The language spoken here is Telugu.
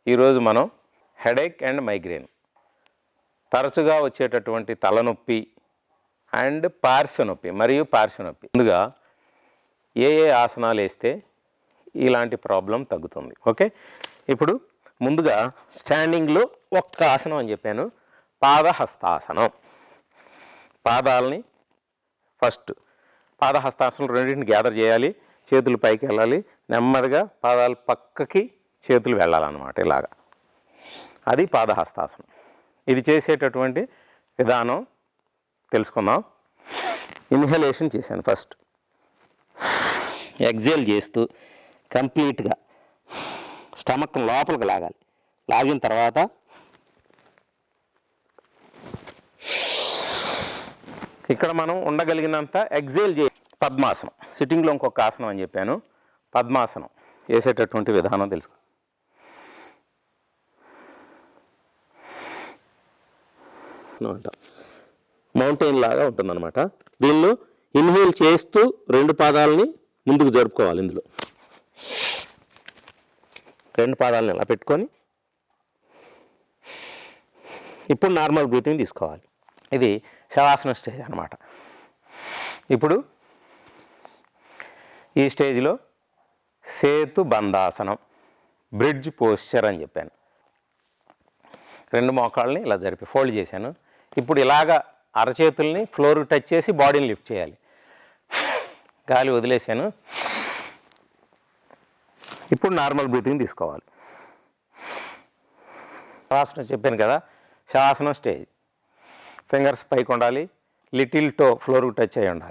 ఈరోజు మనం హెడేక్ అండ్ మైగ్రేన్, తరచుగా వచ్చేటటువంటి తలనొప్పి అండ్ పార్శ్వనొప్పి మరియు పార్శ్వనొప్పి, ముందుగా ఏ ఆసనాలు వేస్తే ఇలాంటి ప్రాబ్లం తగ్గుతుంది. ఓకే, ఇప్పుడు ముందుగా స్టాండింగ్లో ఒక్క ఆసనం అని చెప్పాను, పాదహస్తాసనం. పాదాలని ఫస్ట్ పాదహస్తాసనం రెండింటిని గ్యాదర్ చేయాలి, చేతులు పైకి వెళ్ళాలి, నెమ్మదిగా పాదాలు పక్కకి చేతులు వెళ్ళాలన్నమాట, ఇలాగా. అది పాదహస్తాసనం. ఇది చేసేటటువంటి విధానం తెలుసుకుందాం. ఇన్హలేషన్ చేశాను, ఫస్ట్ ఎగ్జేల్ చేస్తూ కంప్లీట్గా స్టమక్ లోపలికి లాగాలి. లాగిన తర్వాత ఇక్కడ మనం ఉండగలిగినంత ఎగ్జేల్ పద్మాసనం, సిట్టింగ్లో ఇంకొక ఆసనం అని చెప్పాను, పద్మాసనం వేసేటటువంటి విధానం తెలుసుకో. మౌంటైన్ లాగా ఉంటుందన్నమాట. దీనిలో ఇన్హేల్ చేస్తూ రెండు పాదాలని ముందుకు జరుపుకోవాలి. ఇందులో రెండు పాదాలను ఇలా పెట్టుకొని ఇప్పుడు నార్మల్ బ్రీతింగ్ తీసుకోవాలి. ఇది శవాసన స్టేజ్ అన్నమాట. ఇప్పుడు ఈ స్టేజ్లో సేతు బంధాసనం, బ్రిడ్జ్ పోస్చర్ అని చెప్పాను. రెండు మోకాళ్ళని ఇలా జరిపి ఫోల్డ్ చేశాను. ఇప్పుడు ఇలాగా అరచేతుల్ని ఫ్లోర్కి టచ్ చేసి బాడీని లిఫ్ట్ చేయాలి. గాలి వదిలేసాను. ఇప్పుడు నార్మల్ బ్రీతింగ్ తీసుకోవాలి. శవాసనం చెప్పాను కదా, శవాసనం స్టేజ్. ఫింగర్స్ పైకి ఉండాలి, లిటిల్ టో ఫ్లోర్కి టచ్ అయ్యి ఉండాలి.